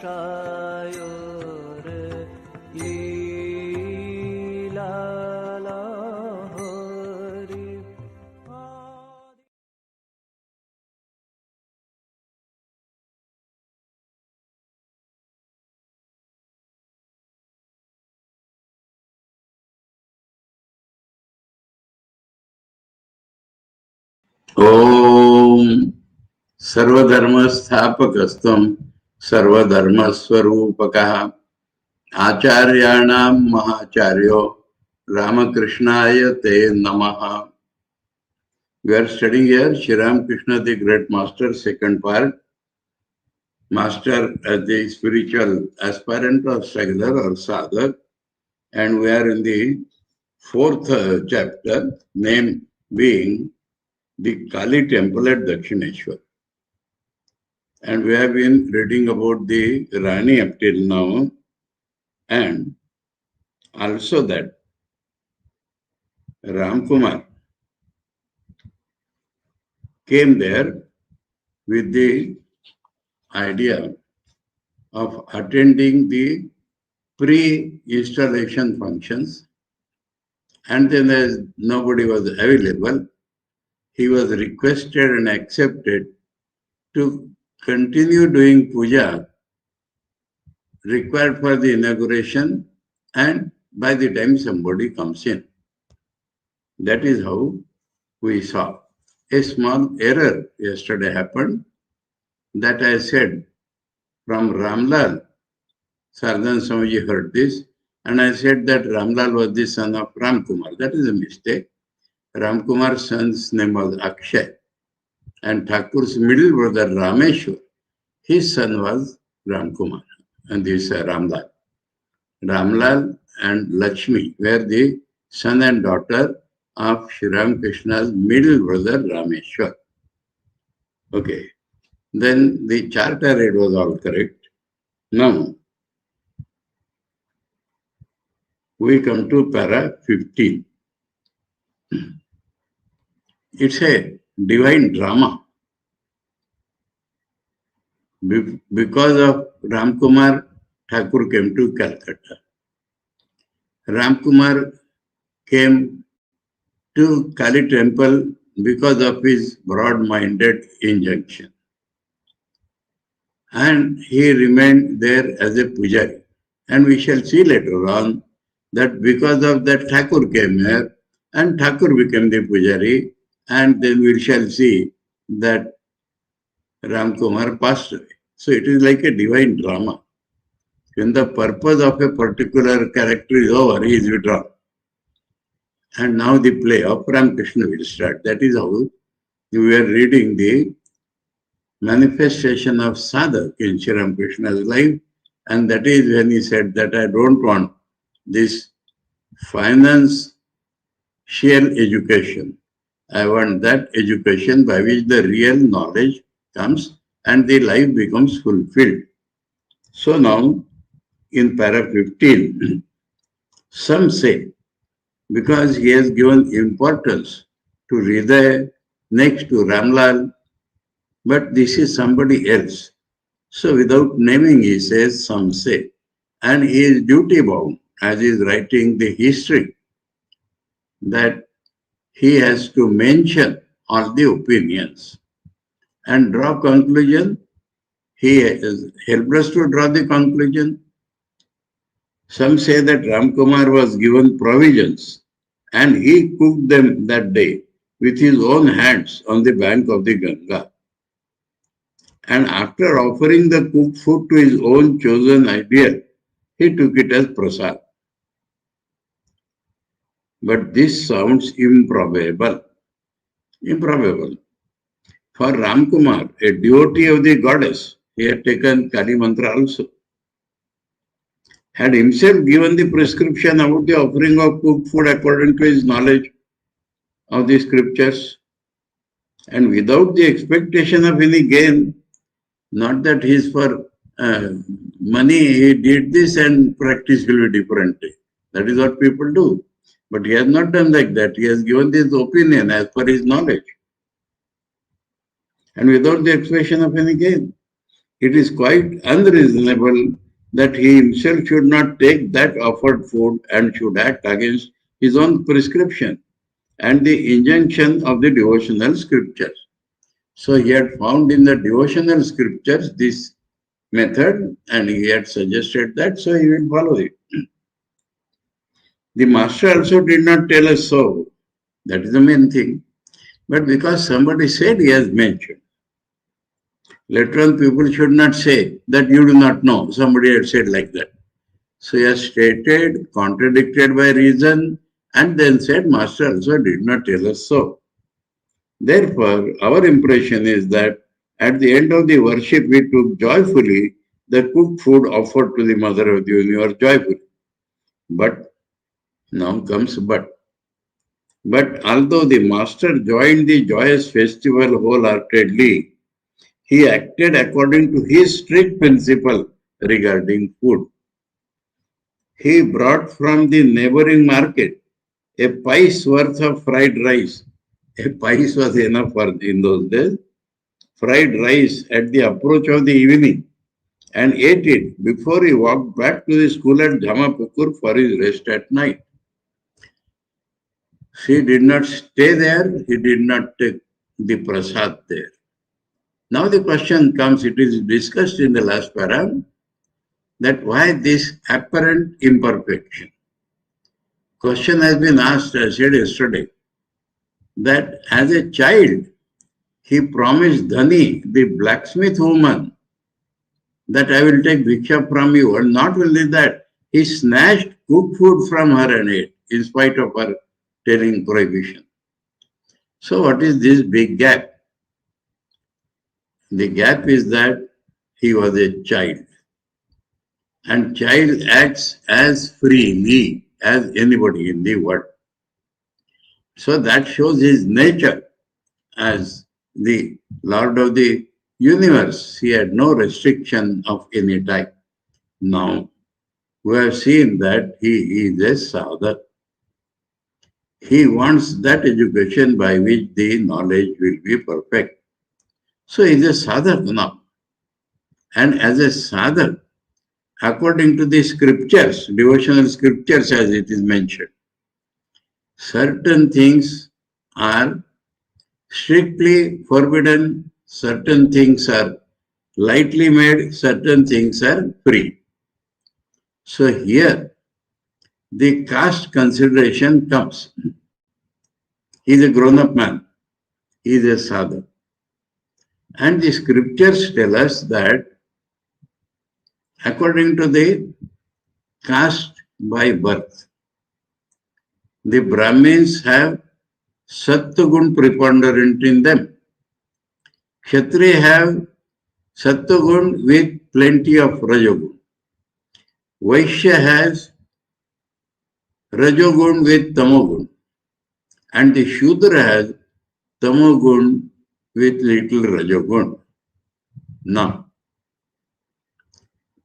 शायोर लीला लहरी। ओम सर्वधर्म स्थापकस्त्वं सर्वधर्म स्वरूपकः आचार्याणां महाचार्यो रामकृष्णाय ते नमः. We are studying here Sri Ramakrishna, the great master, second part. Master as the spiritual aspirant or sadhana or sadhak, and we are in the fourth chapter, name being the Kali temple at Dakshineshwar. And we have been reading about the Rani up till now, and also that Ramkumar came there with the idea of attending the pre-installation functions, and then as nobody was available, he was requested and accepted to continue doing puja required for the inauguration, and by the time somebody comes in. That is how we saw. A small error yesterday happened that I said from Ramlal. Saradananda Swamiji heard this, and I said that Ramlal was the son of Ramkumar. That is a mistake. Ramkumar's son's name was Akshay, and Thakur's middle brother Rameshwar, his son was Ramkumar, and this Ramlal. Ramlal and Lakshmi were the son and daughter of Sri Ramakrishna's middle brother Rameshwar. Okay. Then the chart I read was all correct. Now, we come to para 15. It's a divine drama. Because of Ramkumar, Thakur came to Calcutta. Ramkumar came to Kali temple because of his broad-minded injunction. And he remained there as a pujari. And we shall see later on that because of that Thakur came here and Thakur became the pujari, and then we shall see that Ramkumar passed away. So it is like a divine drama. When the purpose of a particular character is over, he is withdrawn. And now the play of Ramakrishna will start. That is how we are reading the manifestation of sadhak in Sri Ramakrishna's life. And that is when he said that I don't want this financial education. I want that education by which the real knowledge comes and the life becomes fulfilled. So now, in para 15, some say, because he has given importance to Hriday next to Ramlal, but this is somebody else. So without naming, he says, some say, and he is duty bound, as he is writing the history, that he has to mention all the opinions and draw conclusion. He has helped us to draw the conclusion. Some say that Ramkumar was given provisions and he cooked them that day with his own hands on the bank of the Ganga. And after offering the cooked food to his own chosen ideal, he took it as prasad. But this sounds improbable. Improbable. For Ramkumar, a devotee of the goddess, he had taken Kali mantra also, had himself given the prescription about the offering of cooked food according to his knowledge of the scriptures, and without the expectation of any gain. Not that he is for money, he did this and practice will be different. That is what people do. But he has not done like that. He has given this opinion as per his knowledge, and without the expectation of any gain. it is quite unreasonable that he himself should not take that offered food and should act against his own prescription and the injunction of the devotional scriptures. So he had found in the devotional scriptures this method and he had suggested that, so he will follow it. The master also did not tell us so. That is the main thing. But because somebody said, he has mentioned. Later on, people should not say that you do not know. Somebody had said like that. So he has stated, contradicted by reason, and then said, Master also did not tell us so. Therefore, our impression is that at the end of the worship, we took joyfully the cooked food offered to the Mother of the Universe joyfully. But, now comes but. But although the Master joined the joyous festival wholeheartedly, he acted according to his strict principle regarding food. He brought from the neighboring market a pice worth of fried rice. A pice was enough for in those days. Fried rice at the approach of the evening and ate it before he walked back to the school at Jamapukur for his rest at night. He did not stay there, he did not take the prasad there. Now the question comes, it is discussed in the last para, that why this apparent imperfection? Question has been asked, I said yesterday, that as a child, he promised Dhani, the blacksmith woman, that I will take bhiksha from you. And not only that, he snatched cooked food from her and ate, in spite of her telling prohibition. So what is this big gap? The gap is that he was a child. And child acts as freely as anybody in the world. So that shows his nature as the Lord of the universe. He had no restriction of any type. Now, we have seen that he is a sadhak. He wants that education by which the knowledge will be perfect. So he is a sadhak now. And as a sadhak, according to the scriptures, devotional scriptures as it is mentioned, certain things are strictly forbidden, certain things are lightly made, certain things are free. So here, the caste consideration comes. He is a grown-up man. He is a sadhak. And the scriptures tell us that according to the caste by birth, the Brahmins have Sattvagun preponderant in them. Kshatriya have Sattvagun with plenty of Rajogun. Vaishya has Rajogun with Tamogun. And the Shudra has Tamogun with little Rajogun. Now,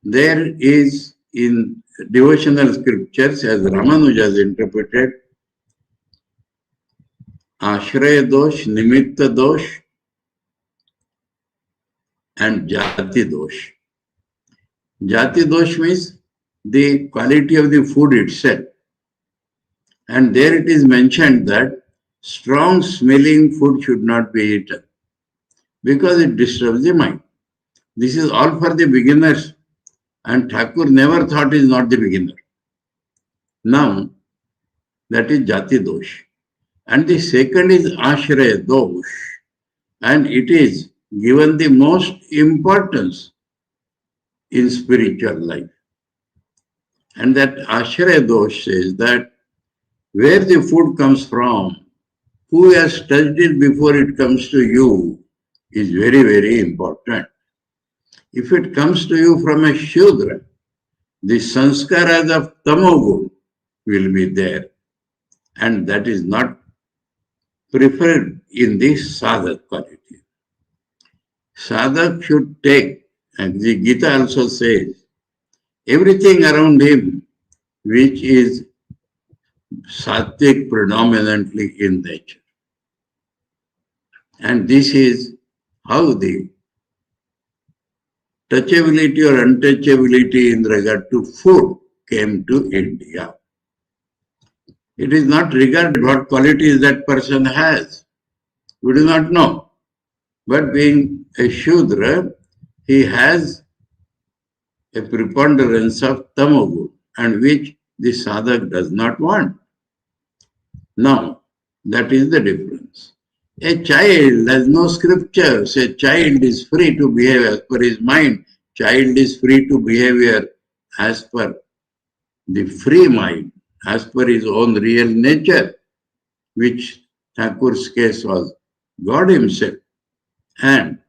there is in devotional scriptures, as Ramanuja has interpreted, Ashraya dosh, Nimitta dosh, and Jati dosh. Jati dosh means the quality of the food itself. And there it is mentioned that strong smelling food should not be eaten because it disturbs the mind. This is all for the beginners, and Thakur never thought he is not the beginner. Now, that is Jati dosh. And the second is Ashraya dosh. And it is given the most importance in spiritual life. And that Ashraya dosh says that where the food comes from, who has touched it before it comes to you, is very, very important. If it comes to you from a Shudra, the sanskaras of Tamogun will be there. And that is not preferred in the sadhak quality. Sadhak should take, and the Gita also says, everything around him which is sattvic predominantly in nature. And this is how the touchability or untouchability in regard to food came to India. It is not regarded what qualities that person has. We do not know. But being a Shudra, he has a preponderance of tamogun, and which the sadhak does not want. Now, that is the difference. A child has no scriptures. A child is free to behave as per his mind. Child is free to behavior as per the free mind, as per his own real nature, which Thakur's case was God himself. And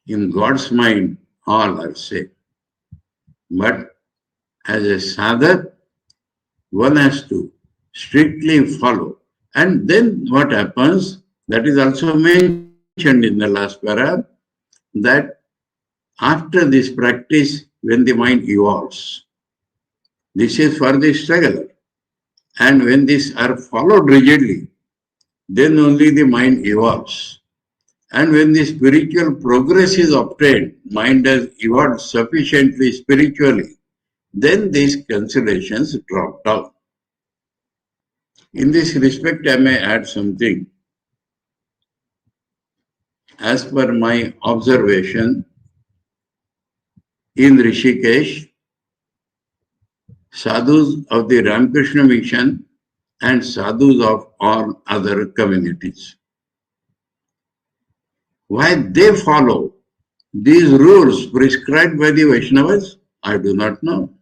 in God's mind, all are same. But as a sadhak, one has to strictly follow. And then what happens, that is also mentioned in the last para, that after this practice, when the mind evolves, this is for the struggler. And when these are followed rigidly, then only the mind evolves. And when the spiritual progress is obtained, mind has evolved sufficiently spiritually, then these considerations drop down. In this respect, I may add something. As per my observation, in Rishikesh, sadhus of the Ramakrishna mission and sadhus of all other communities, why they follow these rules prescribed by the Vaishnavas, I do not know.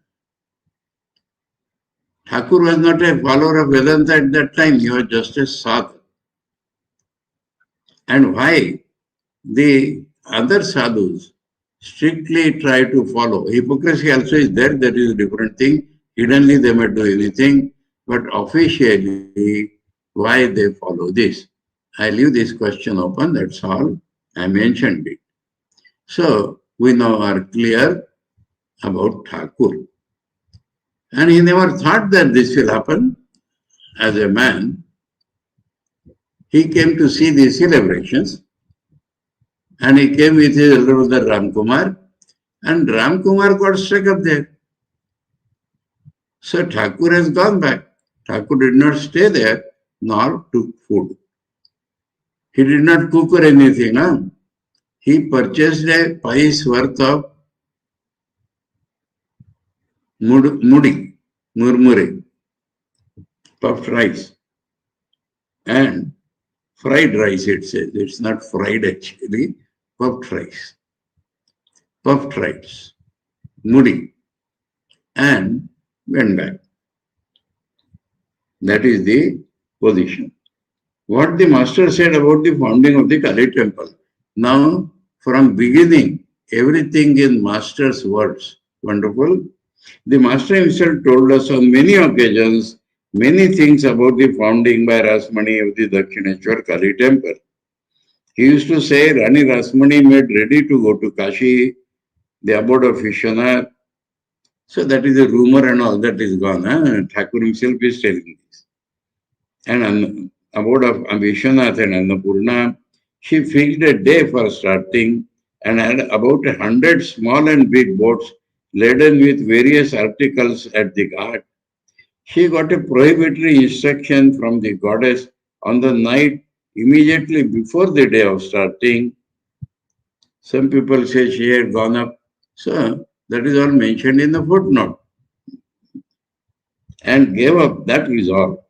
Thakur was not a follower of Vedanta at that time, he was just a sadhu. And why the other sadhus strictly try to follow. Hypocrisy also is there, that is a different thing. Hiddenly they may do anything, but officially, why they follow this? I leave this question open, that's all. I mentioned it. So, we now are clear about Thakur. And he never thought that this will happen. As a man, he came to see these celebrations, and he came with his elder brother Ramkumar, and Ramkumar got stuck up there. So Thakur has gone back. Thakur did not stay there, nor took food. He did not cook or anything. Huh? He purchased a piece worth of murmure, puffed rice, and fried rice, it says. It's not fried actually, puffed rice. Puffed rice, mudi, and went back. That is the position. What the master said about the founding of the Kali temple. Now, from beginning, everything in master's words. Wonderful. The master himself told us on many occasions many things about the founding by Rasmani of the Dakshineshwar Kali temple. He used to say Rani Rasmani made ready to go to Kashi, the abode of Vishwanath. So that is a rumor and all that is gone. Huh? Thakur himself is telling this. And abode of Vishwanath and Annapurna, she fixed a day for starting and had about 100 small and big boats laden with various articles at the ghat. She got a prohibitory instruction from the goddess on the night immediately before the day of starting. Some people say she had gone up. So that is all mentioned in the footnote. And gave up, that is all.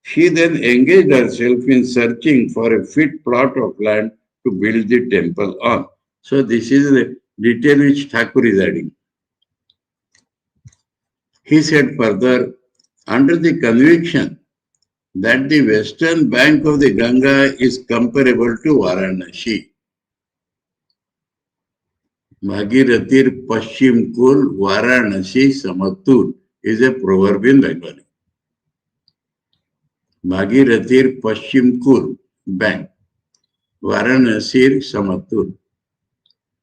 She then engaged herself in searching for a fit plot of land to build the temple on. So this is the detail which Thakur is adding. He said further, under the conviction that the western bank of the Ganga is comparable to Varanasi. Bhagirathir Paschim Kul Varanasi Samatur is a proverb in Bengali. Bhagirathir Paschim Kul bank, Varanasi Samatur.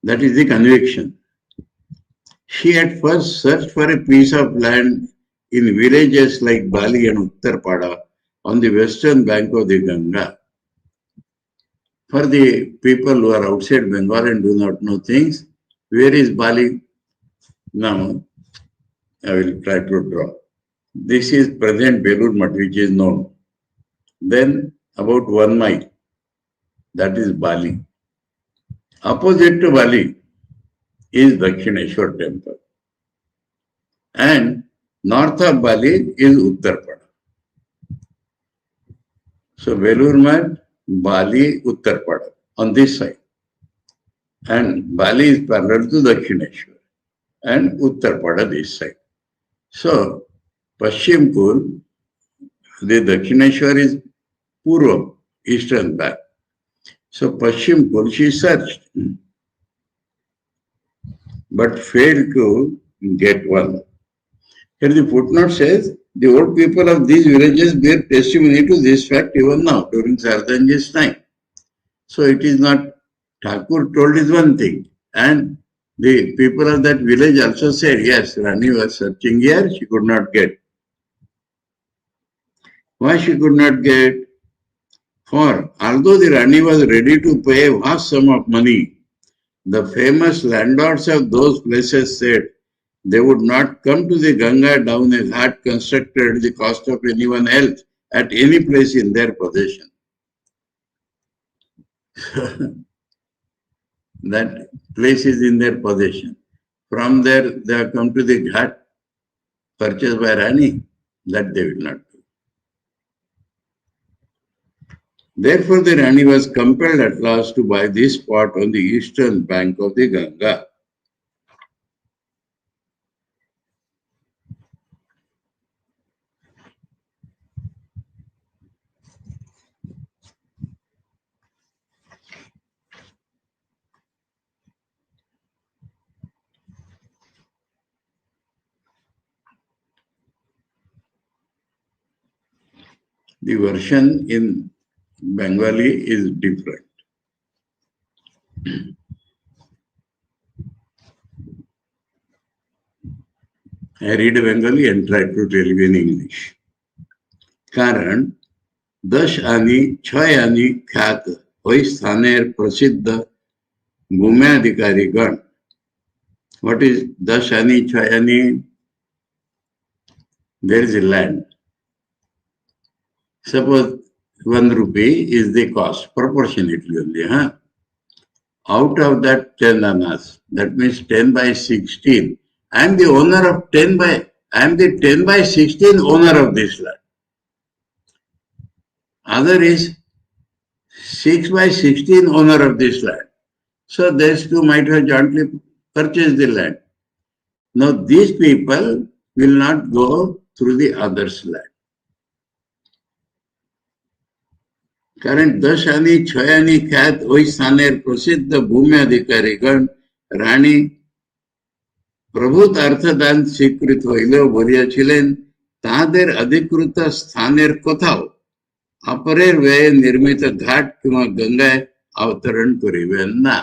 That is the conviction. She at first searched for a piece of land in villages like Bali and Uttarpada on the western bank of the Ganga. For the people who are outside Bengal and do not know things, Where is Bali? Now, I will try to draw. This is present Belur Math, which is known. Then about 1 mile, that is Bali. Opposite to Bali is Dakshineshwar temple. And north of Bali is Uttarpada. So Belur Math, Bali, Uttarpada on this side. And Bali is parallel to Dakshineshwar and Uttarpada this side. So Paschim Kul, the Dakshineshwar is Purva, eastern back. So Paschim Kul, she searched, but failed to get one. Here the footnote says, the old people of these villages bear testimony to this fact even now, during Saradananda's time. So it is not, Thakur told is one thing, and the people of that village also said, yes, Rani was searching here, she could not get. Why she could not get? For although the Rani was ready to pay a vast sum of money, the famous landlords of those places said they would not come to the Ganga down a ghat constructed at the cost of anyone else at any place in their possession. That place is in their possession. From there, they have come to the ghat purchased by Rani. That they will not do. Therefore, the Rani was compelled at last to buy this spot on the eastern bank of the Ganga. The version in Bengali is different. I read Bengali and try to tell you in English. कारण 10 आणि 6 आणि ख्यात होई स्थानेर प्रसिद्ध भूम्याधिकारी गण. What is 10 आणि 6 आणि? There is a land. Suppose 1 rupee is the cost, proportionately only. Out of that 10 annas, that means 10 by 16. I am the owner of 10 by, I am the 10 by 16 owner of this land. Other is 6 by 16 owner of this land. So these two might have jointly purchased the land. Now these people will not go through the other's land. कारण 10 आणि 6 आणि ख्यात ওই স্থানের প্রসিদ্ধ ভূমি অধিকারীগণ রানী প্রভূত অর্থদান স্বীকৃত হইলেও বলিয়াছিলেন তাহাদের অধিকৃত স্থানের কোথাও অপরের ব্যয়ে নির্মিত ঘাট কিংবা গঙ্গায় অবতরণ করিবেন না.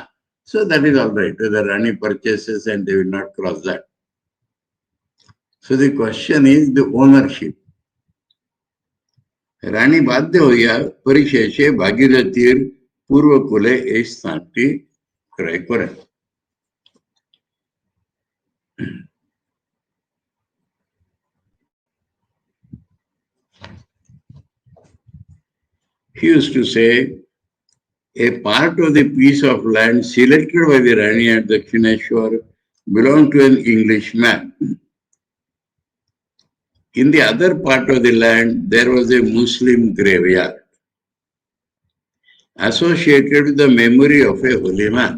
So that is all right. The Rani purchases and they will not cross that. So the question is the ownership. রানী বাধ্য হইয়া পরিশেষে ভাগীরথীর পূর্বকূলে এই স্থানটি ক্রয় করেন. He used to say, a part of the piece of land selected by the Rani at Dakshineshwar belonged to an Englishman. In the other part of the land, there was a Muslim graveyard associated with the memory of a holy man.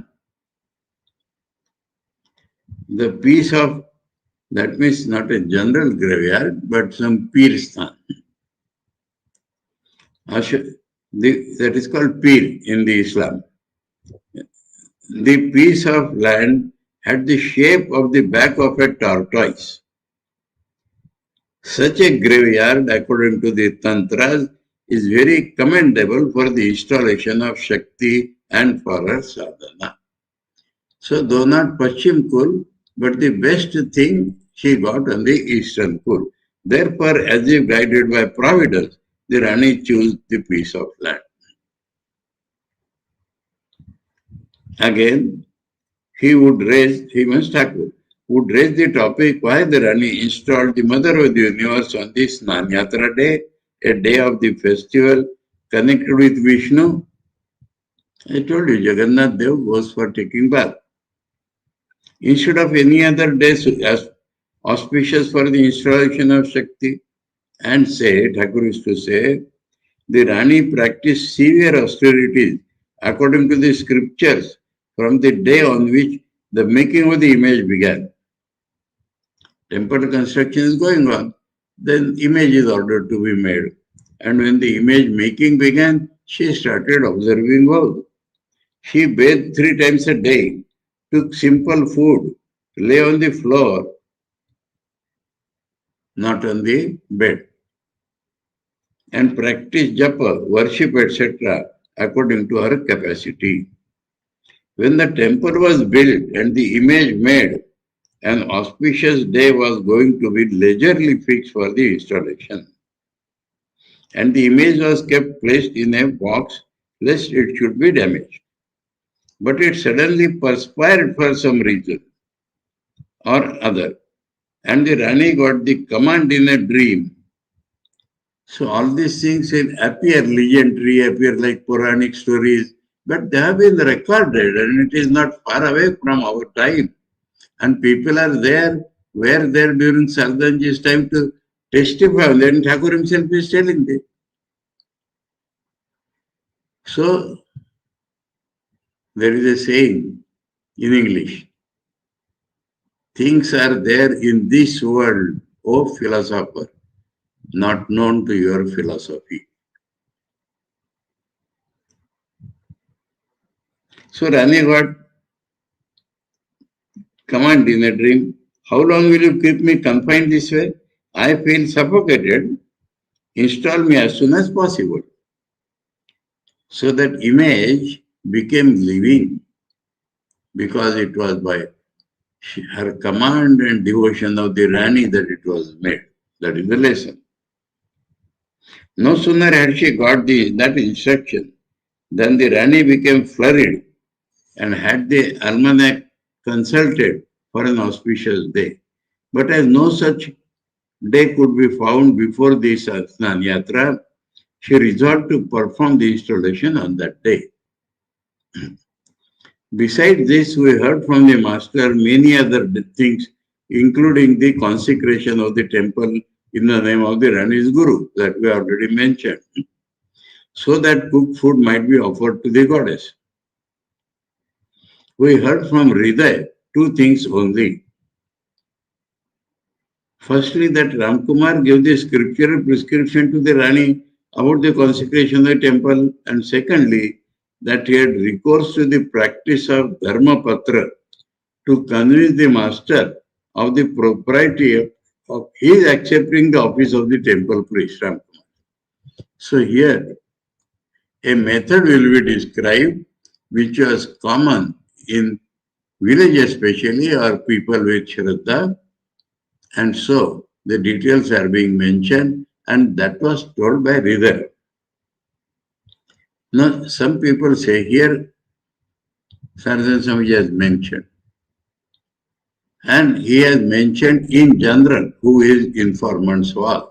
The piece of, that means not a general graveyard, but some Pir Sthan. That is called Pir in the Islam. The piece of land had the shape of the back of a tortoise. Such a graveyard, according to the Tantras, is very commendable for the installation of Shakti and for her sadhana. So, though not Paschim Kul, but the best thing she got on the Eastern Kul. Therefore, as if guided by Providence, the Rani chose the piece of land. Again, he must Thakur, would raise the topic why the Rani installed the Mother of the Universe on this Snanyatra day, a day of the festival connected with Vishnu. I told you, Jagannath Dev goes for taking bath. Instead of any other day as auspicious for the installation of Shakti, and say, Thakur used to say, the Rani practiced severe austerities according to the scriptures from the day on which the making of the image began. Temple construction is going on, then image is ordered to be made. And when the image making began, she started observing vows. She bathed 3 times a day, took simple food, lay on the floor, not on the bed, and practiced japa, worship, etc., according to her capacity. When the temple was built and the image made, an auspicious day was going to be leisurely fixed for the installation. And the image was kept placed in a box lest it should be damaged. But it suddenly perspired for some reason or other, and the Rani got the command in a dream. So all these things appear legendary, appear like Puranic stories, but they have been recorded and it is not far away from our time. And people are there, were there during Sardanji's time to testify. Then Thakur himself is telling this. So there is a saying in English, things are there in this world, O philosopher, not known to your philosophy. So Rani got command in a dream, how long will you keep me confined this way? I feel suffocated. Install me as soon as possible. So that image became living because it was by her command and devotion of the Rani that it was made. That is the lesson. No sooner had she got that instruction than the Rani became flurried and had the almanac consulted for an auspicious day. But as no such day could be found before the Snan Yatra, she resolved to perform the installation on that day. Besides this, we heard from the master many other things, including the consecration of the temple in the name of the Rani's Guru that we already mentioned, so that cooked food might be offered to the goddess. We heard from Hriday 2 things only. Firstly, that Ramkumar gave the scriptural prescription to the Rani about the consecration of the temple, and secondly, that he had recourse to the practice of Dharmapatra to convince the master of the propriety of his accepting the office of the temple priest. So here, a method will be described which was common in villages especially, or people with Shraddha, and so the details are being mentioned, and that was told by Hriday. Now, some people say here, Saradananda Swamiji has mentioned, and he has mentioned in general who his informants was.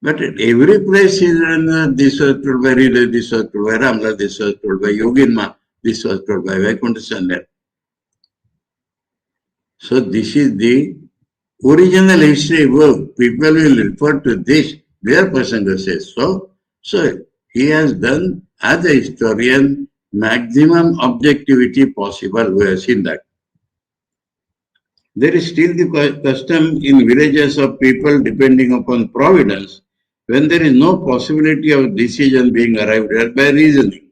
But at every place, this was told by Hriday, this was told by Ramla, this was told by Yoginma, this was told by Vaikuntha. So this is the original history book. People will refer to this, where Prasanga says so. So he has done, as a historian, maximum objectivity possible. We have seen that. There is still the custom in villages of people depending upon providence when there is no possibility of decision being arrived at by reasoning.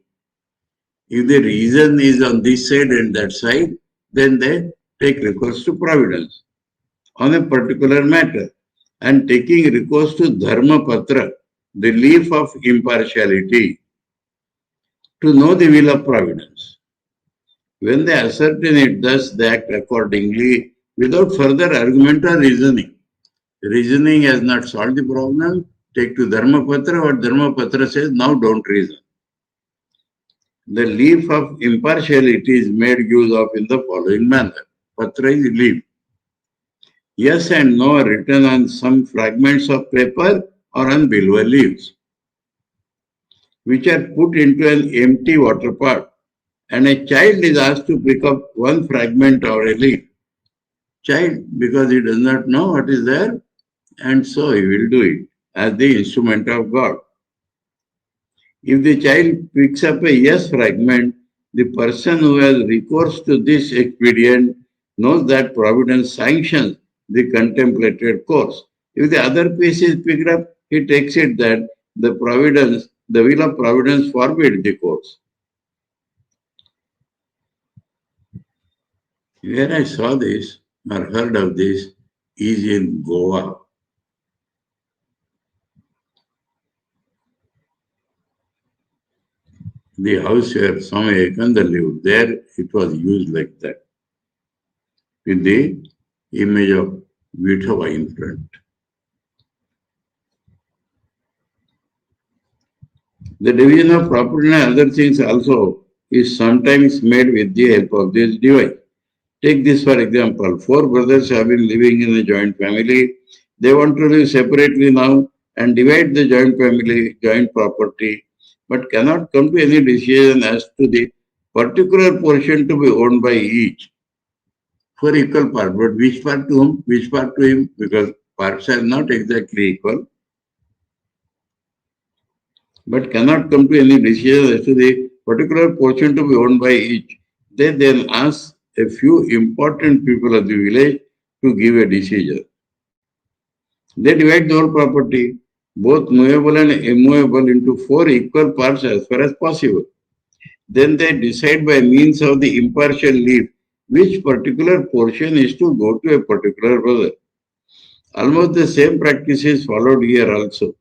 If the reason is on this side and that side, then they take recourse to providence on a particular matter, and taking recourse to Dharmapatra, the leaf of impartiality, to know the will of providence. When they ascertain it, thus they act accordingly without further argument or reasoning. Reasoning has not solved the problem. Take to Dharmapatra, what Dharmapatra says, now don't reason. The leaf of impartiality is made use of in the following manner. Patra is leaf. Yes and no are written on some fragments of paper or on bilwa leaves, which are put into an empty water pot, and a child is asked to pick up one fragment or a leaf. Child, because he does not know what is there, and so he will do it as the instrument of God. If the child picks up a yes fragment, the person who has recourse to this expedient knows that providence sanctions the contemplated course. If the other piece is picked up, he takes it that the will of providence forbids the course. Where I saw this or heard of this is in Goa. The house where Swami Vivekananda lived, there it was used like that, with the image of Vitava in front. The division of property and other things also is sometimes made with the help of this device. Take this for example. Four brothers have been living in a joint family. They want to live separately now and divide the joint family, joint property, but cannot come to any decision as to the particular portion to be owned by each for equal part. But which part to whom, which part to him, because parts are not exactly equal, but cannot come to any decision as to the particular portion to be owned by each. They then ask a few important people of the village to give a decision. They divide the whole property, both movable and immovable, into four equal parts as far as possible. Then they decide by means of the impartial leaf which particular portion is to go to a particular brother. Almost the same practice is followed here also.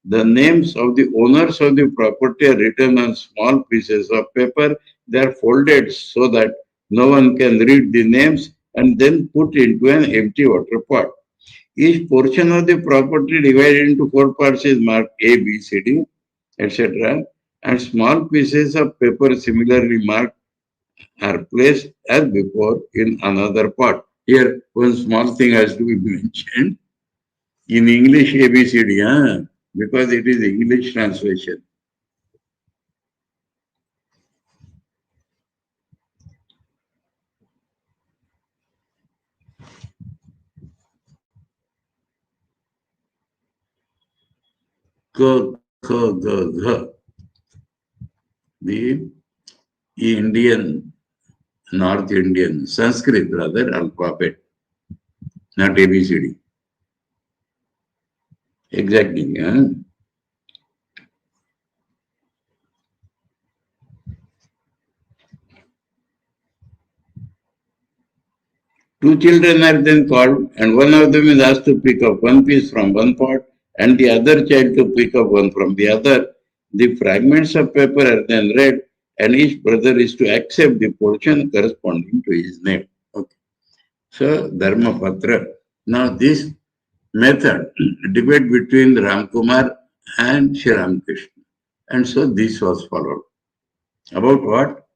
The names of the owners of the property are written on small pieces of paper. They are folded so that no one can read the names and then put into an empty water pot. Each portion of the property divided into four parts is marked A, B, C, D, etc. And small pieces of paper similarly marked are placed as before in another pot. Here, one small thing has to be mentioned. In English ABCD, because it is English translation. K, K, G, Gh. The Indian, North Indian, Sanskrit rather, alphabet, not ABCD. Exactly. Two children are then called, and one of them is asked to pick up one piece from one pot, and the other child to pick up one from the other. The fragments of paper are then read, and each brother is to accept the portion corresponding to his name. Okay. So, Dharma Patra. Now, this method, debate between Ramkumar and Sri Ramakrishna. And so, this was followed. About what?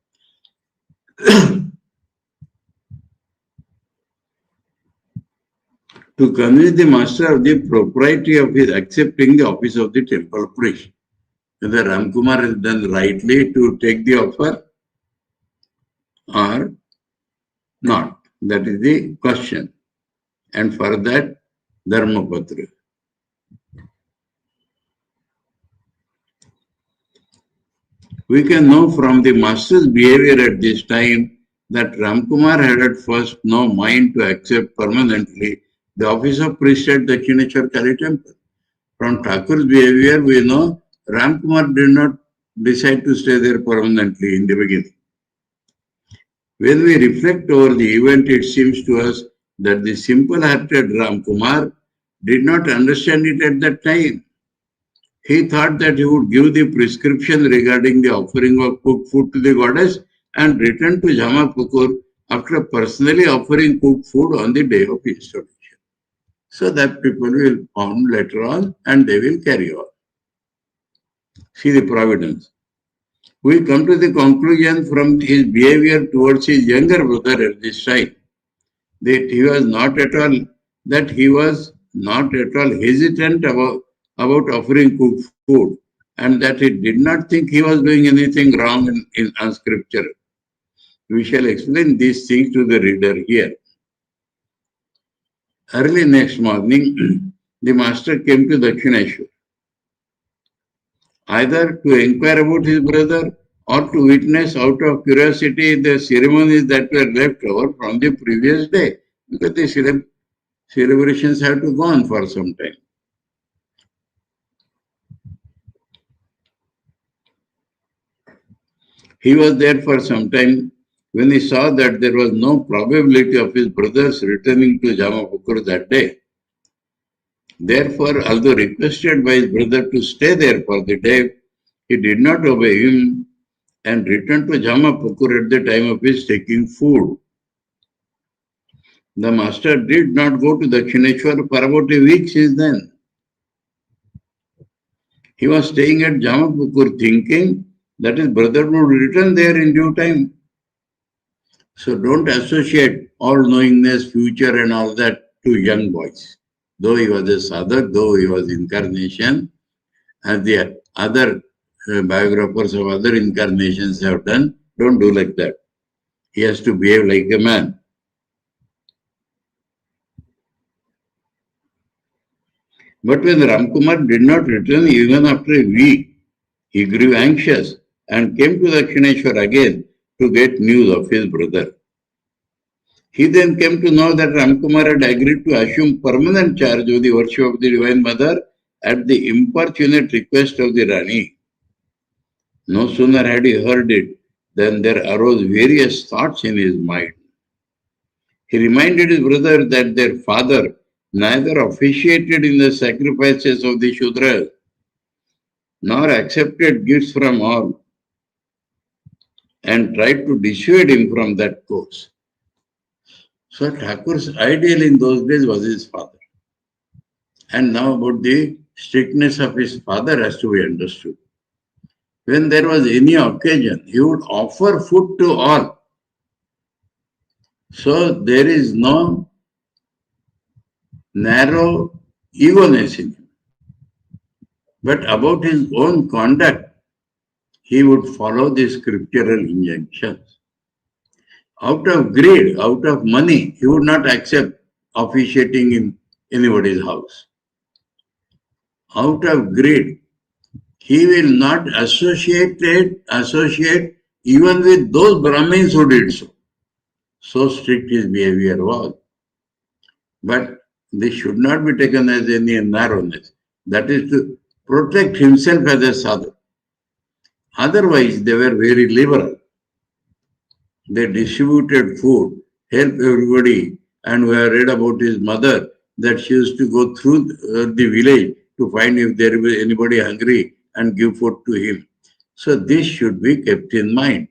To convince the master of the propriety of his accepting the office of the temple priest. Whether Ramkumar has done rightly to take the offer or not. That is the question. And for that, Dharmapatra. We can know from the master's behavior at this time that Ramkumar had at first no mind to accept permanently the office of priest at Dakshineshwar Kali temple. From Thakur's behavior, we know Ramkumar did not decide to stay there permanently in the beginning. When we reflect over the event, it seems to us that the simple-hearted Ramkumar did not understand it at that time. He thought that he would give the prescription regarding the offering of cooked food to the goddess and return to Jamapukur after personally offering cooked food on the day of installation. So that people will found later on and they will carry on. See the providence. We come to the conclusion from his behavior towards his younger brother at this time that he was not at all hesitant about offering cooked food, and that he did not think he was doing anything wrong in scripture. We shall explain these things to the reader here. Early next morning, the master came to Dakshineshwar, either to inquire about his brother or to witness out of curiosity the ceremonies that were left over from the previous day, because the celebrations have to go on for some time. He was there for some time. When he saw that there was no probability of his brothers returning to Jamapukur that day, therefore, although requested by his brother to stay there for the day, he did not obey him and returned to Jamapukur at the time of his taking food. The master did not go to Dakshineshwar for about a week since then. He was staying at Jamapukur thinking that his brother would return there in due time. So don't associate all-knowingness, future and all that to young boys. Though he was a sadhak, though he was incarnation, as the other biographers of other incarnations have done, don't do like that. He has to behave like a man. But when Ramkumar did not return even after a week, he grew anxious and came to Dakshineshwar again to get news of his brother. He then came to know that Ramkumar had agreed to assume permanent charge of the worship of the Divine Mother at the importunate request of the Rani. No sooner had he heard it than there arose various thoughts in his mind. He reminded his brother that their father neither officiated in the sacrifices of the Shudras nor accepted gifts from all, and tried to dissuade him from that course. So Thakur's ideal in those days was his father. And now about the strictness of his father has to be understood. When there was any occasion, he would offer food to all. So there is no narrow egoness in him. But about his own conduct, he would follow the scriptural injunctions. Out of greed, out of money, he would not accept officiating in anybody's house. Out of greed, he will not associate even with those Brahmins who did so. So strict his behavior was. But this should not be taken as any narrowness. That is to protect himself as a sadhu. Otherwise, they were very liberal. They distributed food, helped everybody, and we have read about his mother that she used to go through the village to find if there was anybody hungry and give food to him. So this should be kept in mind,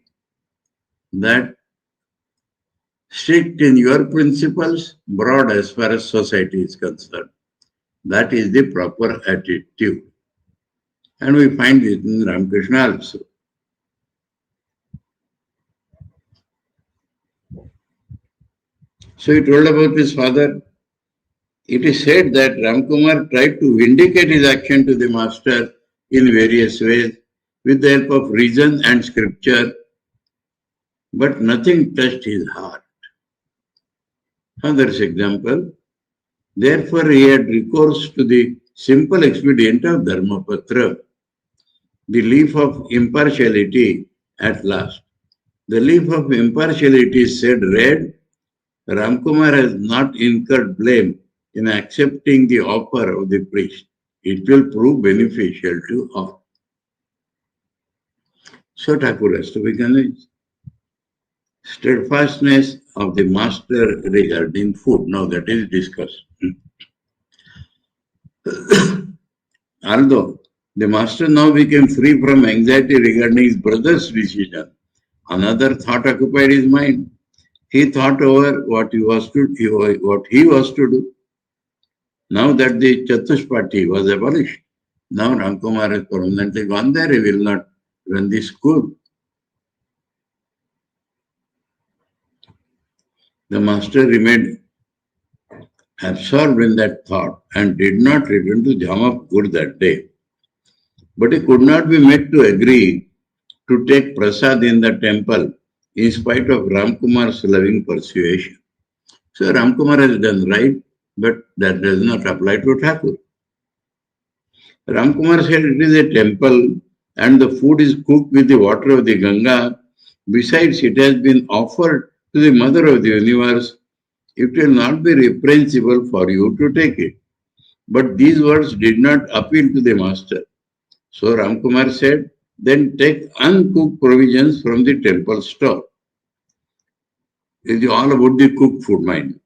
that strict in your principles, broad as far as society is concerned. That is the proper attitude. And we find it in Ramakrishna also. So he told about his father. It is said that Ramkumar tried to vindicate his action to the master in various ways with the help of reason and scripture, but nothing touched his heart. Another example, therefore he had recourse to the simple expedient of Dharmapatra, the leaf of impartiality at last. The leaf of impartiality said read, Ramkumar has not incurred blame in accepting the offer of the priest. It will prove beneficial to all. So Thakur has to be convinced. Steadfastness of the master regarding food. Now that is discussed. Although the master now became free from anxiety regarding his brother's decision, another thought occupied his mind. He thought over what he was to do. Now that the Chatushpati was abolished, now Ramkumar has permanently gone there. He will not run the school. The master remained absorbed in that thought and did not return to Jamapur that day. But he could not be made to agree to take prasad in the temple in spite of Ramkumar's loving persuasion. So Ramkumar has done right, but that does not apply to Thakur. Ramkumar said it is a temple and the food is cooked with the water of the Ganga. Besides, it has been offered to the mother of the universe. It will not be reprehensible for you to take it. But these words did not appeal to the master. So Ramkumar said, then take uncooked provisions from the temple store. It is all about the cooked food, mind.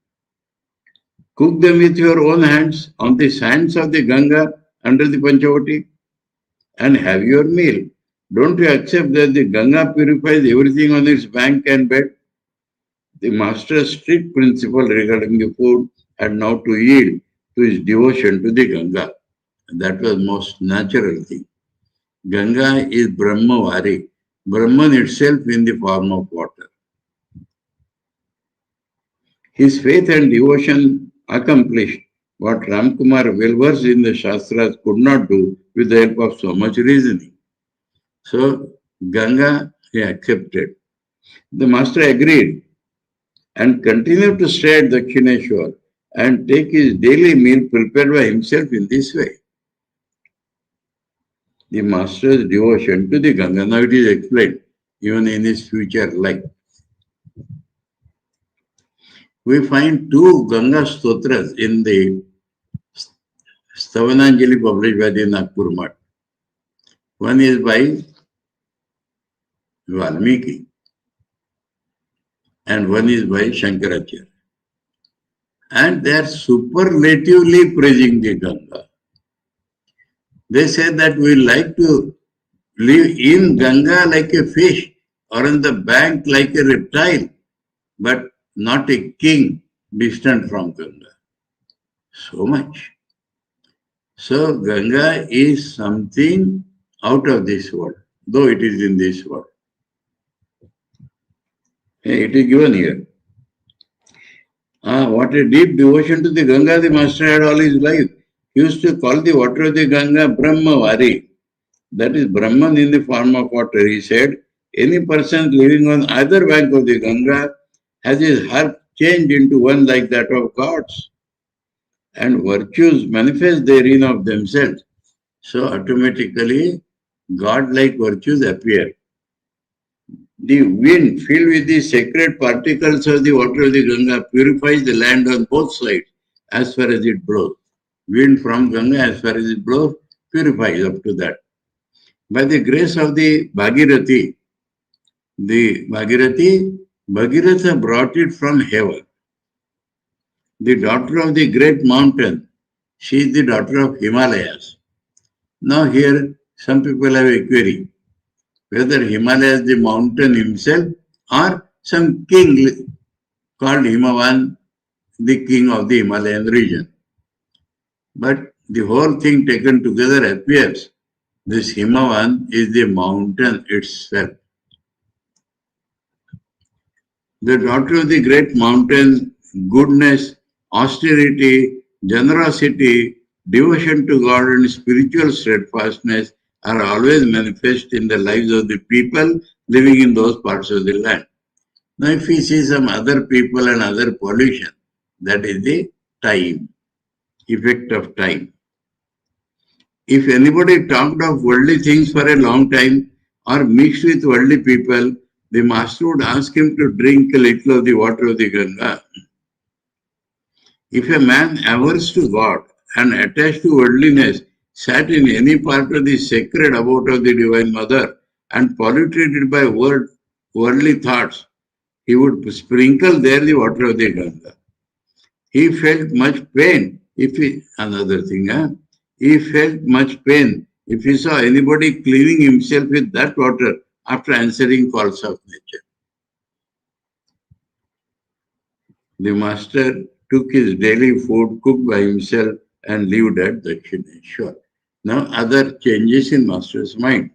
Cook them with your own hands on the sands of the Ganga under the Panchavati and have your meal. Don't you accept that the Ganga purifies everything on its bank and bed? The master's strict principle regarding the food had now to yield to his devotion to the Ganga. That was most natural thing. Ganga is Brahmavari, Brahman itself in the form of water. His faith and devotion accomplished what Ramkumar, well versed in the Shastras, could not do with the help of so much reasoning. So, Ganga he accepted. The master agreed and continued to stay at Dakshineshwar and take his daily meal prepared by himself in this way. The master's devotion to the Ganga, now it is explained, even in his future life. We find two Ganga stotras in the Stavananjali published by the Nagpur Mutt. One is by Valmiki and one is by Shankaracharya. And they are superlatively praising the Ganga. They say that we like to live in Ganga like a fish or on the bank like a reptile, but not a king distant from Ganga. So much. So Ganga is something out of this world, though it is in this world. It is given here. What a deep devotion to the Ganga the master had all his life. He used to call the water of the Ganga Brahmavari. That is Brahman in the form of water. He said, any person living on either bank of the Ganga has his heart changed into one like that of God's. And virtues manifest therein of themselves. So automatically, God-like virtues appear. The wind filled with the sacred particles of the water of the Ganga purifies the land on both sides as far as it blows. Wind from Ganga as far as it blows purifies up to that. By the grace of the Bhagirathi, Bhagirath brought it from heaven. The daughter of the great mountain, she is the daughter of Himalayas. Now here some people have a query, whether Himalaya is the mountain himself or some king called Himavan, the king of the Himalayan region. But the whole thing taken together appears this Himavan is the mountain itself. The daughter of the great mountain, goodness, austerity, generosity, devotion to God and spiritual steadfastness are always manifest in the lives of the people living in those parts of the land. Now if we see some other people and other pollution, that is the time, effect of time. If anybody talked of worldly things for a long time or mixed with worldly people, the master would ask him to drink a little of the water of the Ganga. If a man averse to God and attached to worldliness sat in any part of the sacred abode of the Divine Mother and polluted it by worldly thoughts, he would sprinkle there the water of the Ganga. He felt much pain if he, another thing, he felt much pain if he saw anybody cleaning himself with that water after answering calls of nature. The master took his daily food cooked by himself and lived at Dakshineshwar. Now other changes in master's mind.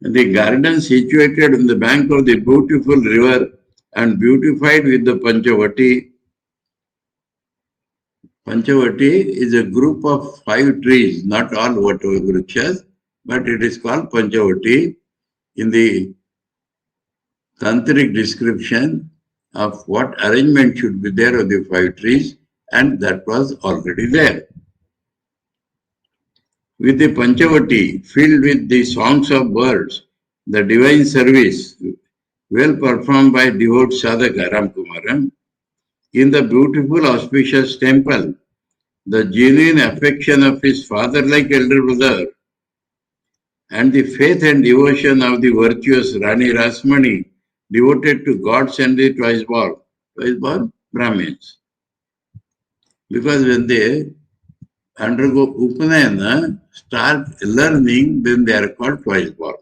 The garden situated on the bank of the beautiful river and beautified with the Panchavati. Panchavati is a group of 5 trees, not all Vatavriksha, but it is called Panchavati in the tantric description of what arrangement should be there of the 5 trees, and that was already there. With the Panchavati filled with the songs of birds, the divine service, well performed by devout sadhaka Ramkumaran, in the beautiful auspicious temple, the genuine affection of his father-like elder brother, and the faith and devotion of the virtuous Rani Rasmani, devoted to gods and the twice-born Brahmins. Because when they undergo Upanayana, start learning, then they are called twice-born.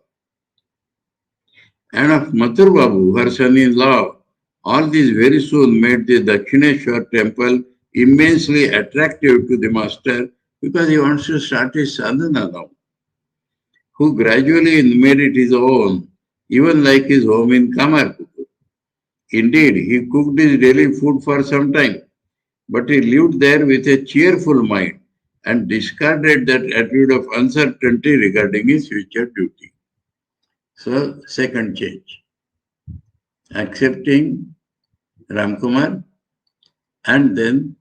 And of Mathur Babu, her son-in-law, all these very soon made the Dakshineshwar temple immensely attractive to the master because he wants to start his sadhana now, who gradually made it his own, even like his home in Kamarpukur. Indeed, he cooked his daily food for some time, but he lived there with a cheerful mind and discarded that attitude of uncertainty regarding his future duty. So, second change, accepting Ramkumar, and then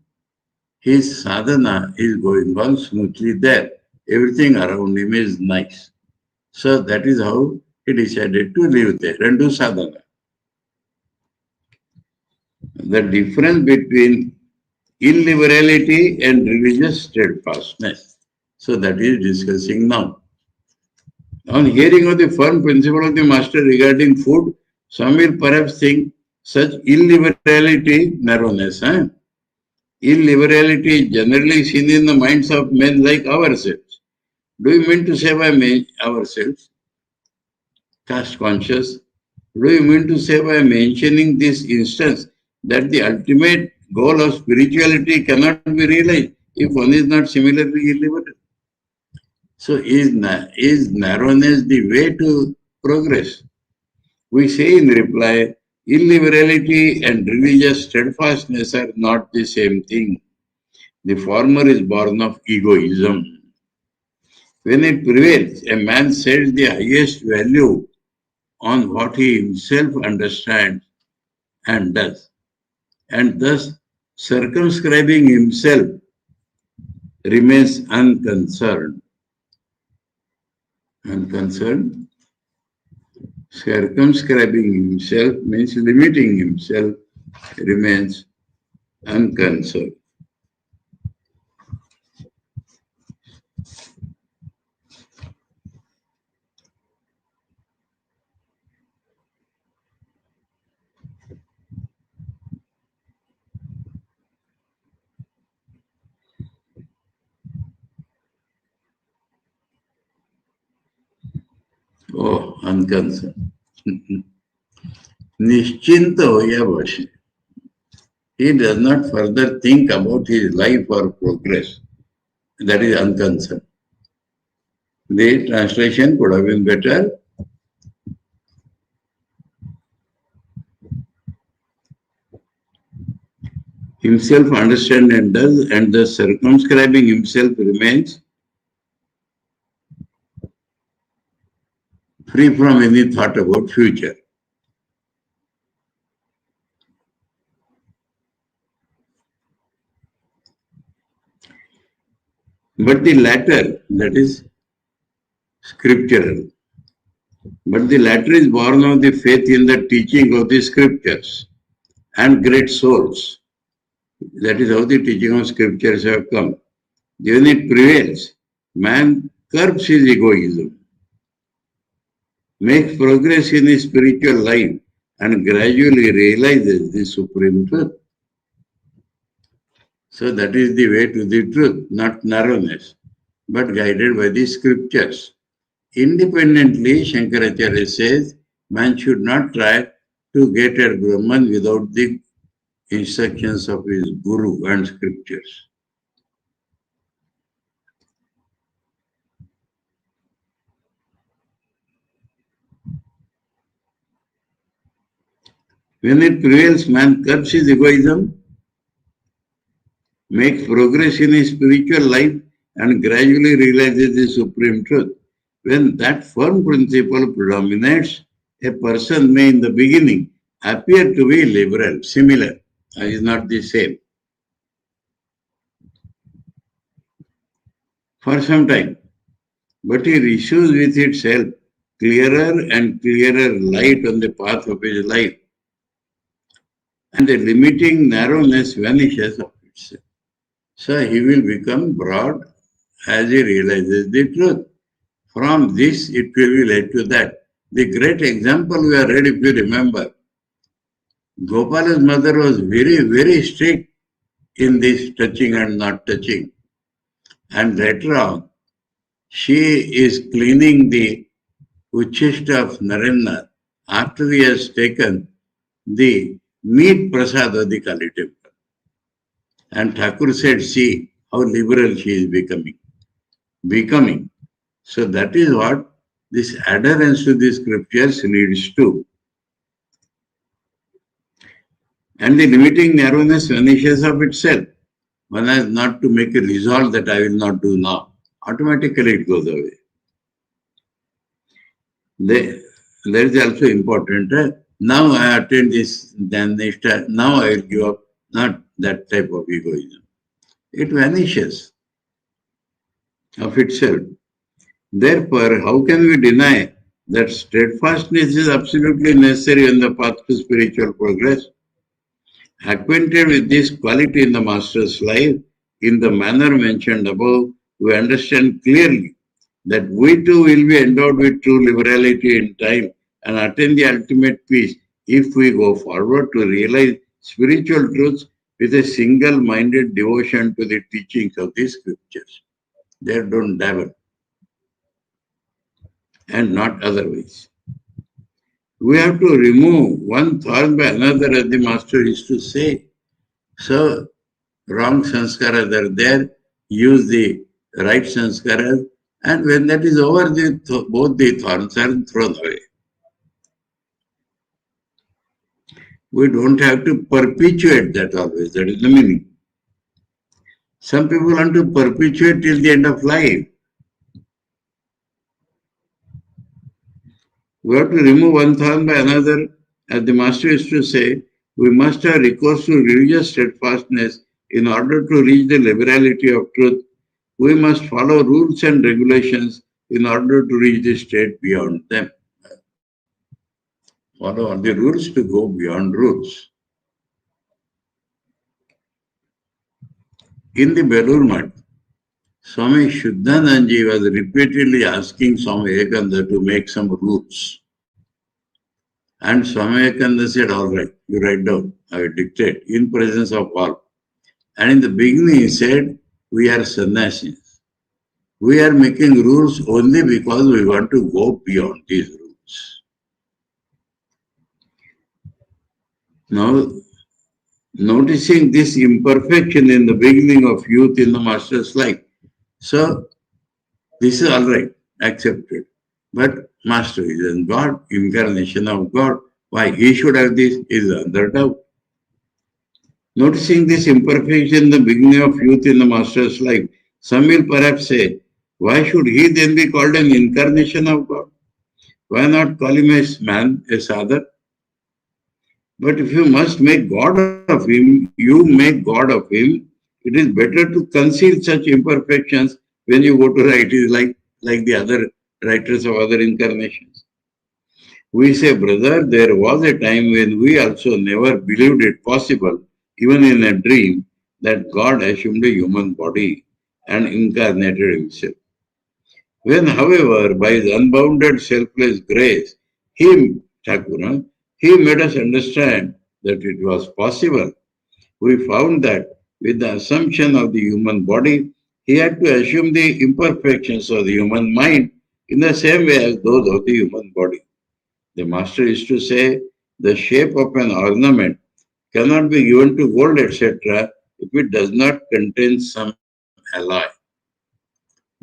his sadhana is going on smoothly there. Everything around him is nice. So that is how he decided to live there and do sadhana. The difference between illiberality and religious steadfastness. So that is discussing now. On hearing of the firm principle of the master regarding food, some will perhaps think such illiberality, narrowness. Illiberality is generally seen in the minds of men like ourselves. Do you mean to say by ourselves, caste conscious? Do you mean to say by mentioning this instance that the ultimate goal of spirituality cannot be realized if one is not similarly illiberal? So is narrowness the way to progress? We say in reply, illiberality and religious steadfastness are not the same thing. The former is born of egoism. When it prevails, a man sets the highest value on what he himself understands and does, and thus circumscribing himself remains unconcerned. Unconcerned. Circumscribing himself means limiting himself, remains unconcerned. Oh, unconcerned. निश्चिंत होया बसे. He does not further think about his life or progress. That is unconcerned. The translation could have been better. Himself understands and does, and the circumscribing himself remains free from any thought about future. But the latter, that is scriptural. But the latter is born of the faith in the teaching of the scriptures and great souls. That is how the teaching of scriptures have come. When it prevails, man curbs his egoism, makes progress in his spiritual life, and gradually realizes the supreme truth. So that is the way to the truth, not narrowness, but guided by the scriptures. Independently, Shankaracharya says, man should not try to get at Brahman without the instructions of his Guru and scriptures. When it prevails, man curbs his egoism, makes progress in his spiritual life, and gradually realizes the supreme truth. When that firm principle predominates, a person may in the beginning appear to be liberal, similar, is not the same, for some time. But he receives with itself clearer and clearer light on the path of his life, and the limiting narrowness vanishes of itself. So he will become broad as he realizes the truth. From this, it will be led to that. The great example we have read, if you remember, Gopala's mother was very, very strict in this touching and not touching. And later on, she is cleaning the Uchishta of Narendra after he has taken the meat prasad of the Kali temple. And Thakur said, see how liberal she is becoming. So that is what this adherence to the scriptures leads to. And the limiting narrowness vanishes of itself. One has not to make a resolve that I will not do now. Automatically it goes away. That is also important. Now I attend this, then next, now I will give up. Not that type of egoism. It vanishes of itself. Therefore, how can we deny that steadfastness is absolutely necessary on the path to spiritual progress? Acquainted with this quality in the Master's life, in the manner mentioned above, we understand clearly that we too will be endowed with true liberality in time and attain the ultimate peace if we go forward to realize spiritual truths with a single-minded devotion to the teachings of the scriptures. They don't dabble, and not otherwise. We have to remove one thorn by another, as the Master used to say. So, wrong sanskaras are there, use the right sanskaras, and when that is over, both the thorns are thrown away. We don't have to perpetuate that always, that is the meaning. Some people want to perpetuate till the end of life. We have to remove one thorn by another. As the Master used to say, we must have recourse to religious steadfastness in order to reach the liberality of truth. We must follow rules and regulations in order to reach the state beyond them. Follow all the rules to go beyond rules. In the Belur Math, Swami Shuddhananji was repeatedly asking Swami Vivekananda to make some rules. And Swami Vivekananda said, all right, you write down, I will dictate in presence of all. And in the beginning he said, we are sannyasis. We are making rules only because we want to go beyond these rules. Now, noticing this imperfection in the beginning of youth in the Master's life, so this is all right, accepted. But Master is in God, incarnation of God. Why he should have this is under doubt. Noticing this imperfection in the beginning of youth in the Master's life, some will perhaps say, why should he then be called an incarnation of God? Why not call him a man, a sadhana? But if you must make God of him, you make God of him, it is better to conceal such imperfections when you go to write. It is like the other writers of other incarnations. We say, brother, there was a time when we also never believed it possible, even in a dream, that God assumed a human body and incarnated himself. When, however, by his unbounded selfless grace, he, Thakur, he made us understand that it was possible. We found that with the assumption of the human body, he had to assume the imperfections of the human mind in the same way as those of the human body. The Master used to say, the shape of an ornament cannot be given to gold, etc., if it does not contain some alloy.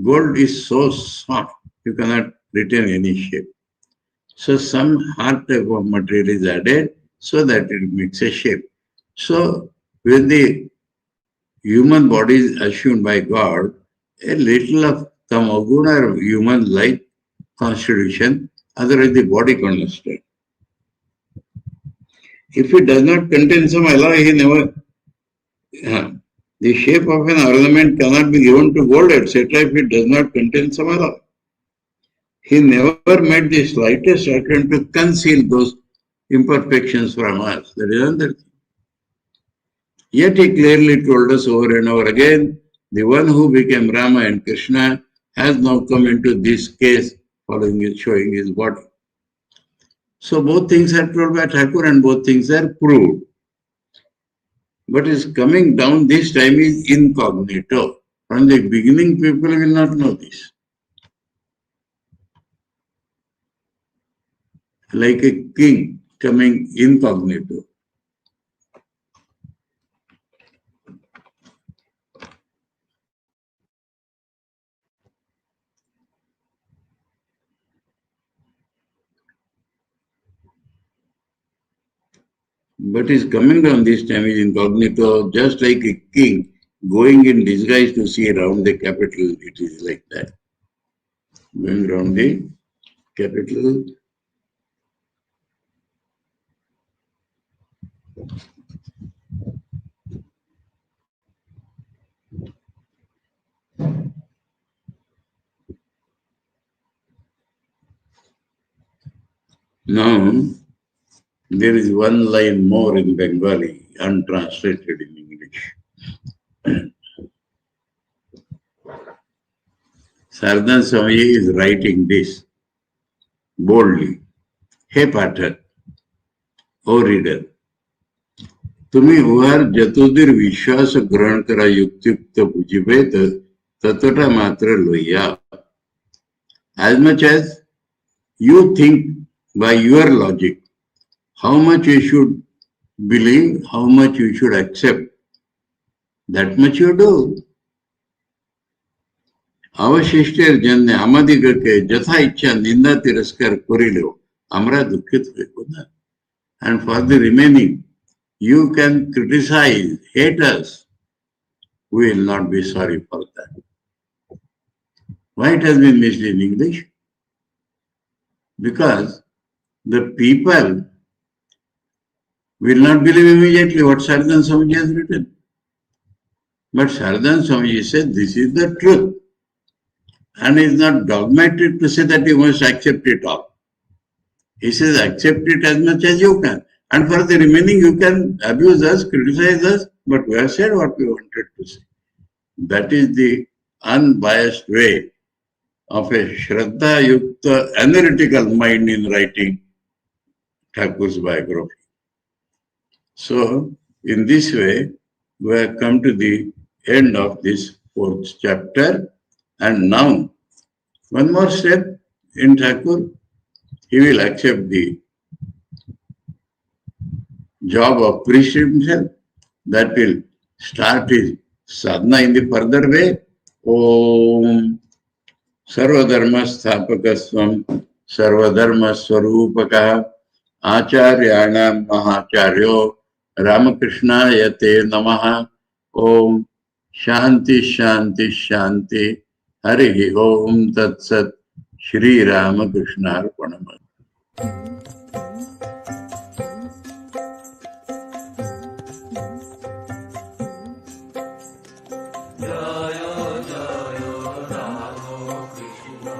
Gold is so soft, you cannot retain any shape. So some hard type of material is added so that it makes a shape. So when the human body is assumed by God, a little of tamoguna or human-like constitution, otherwise the body cannot stand. If it does not contain some alloy, he never. The shape of an ornament cannot be given to gold, etc., if it does not contain some alloy. He never made the slightest attempt to conceal those imperfections from us. That is another thing. Yet he clearly told us over and over again, the one who became Rama and Krishna has now come into this case, following it, showing his body. So both things are told by Thakur and both things are proved. But his coming down this time is incognito. From the beginning, people will not know this. Like a king coming incognito. But his coming down this time is incognito, just like a king going in disguise to see around the capital. It is like that. Going around the capital. Now, there is one line more in Bengali, untranslated in English. Saradananda Swami is writing this boldly. Hey Pathak, O reader, तुम्ही उहार जतुदीर विश्वास ग्रहण करा युक्तियुक्त बुझिबे ततोटा मात्र लोइया. As much as you think by your logic, how much you should believe, how much you should accept, that much you do. अवशिष्टेर जन्य आमादिगके जथा इच्छा निंदा तिरस्कार करिलेओ आमरा दुखित होइबो ना. And for the remaining, you can criticize, hate us. We will not be sorry for that. Why it has been missed in English? Because the people will not believe immediately what Saradananda Swami has written. But Saradananda Swami said this is the truth. And he is not dogmatic to say that you must accept it all. He says accept it as much as you can. And for the remaining you can abuse us, criticize us, but we have said what we wanted to say. That is the unbiased way of a Shraddha Yukta analytical mind in writing Thakur's biography. So, in this way, we have come to the end of this 4th chapter. And now, one more step in Thakur, he will accept the job of priest himself. That will start his sadhana in the further way. Om Sarvadharma Sthapakasvam Sarvadharma Swarupaka Acharyanam Mahacharyo Ramakrishna Yate Namaha. Om Shanti Shanti Shanti Harihi Om Tat Sat Sri Ramakrishna Arpanam. Jaya Jaya Rama Krishna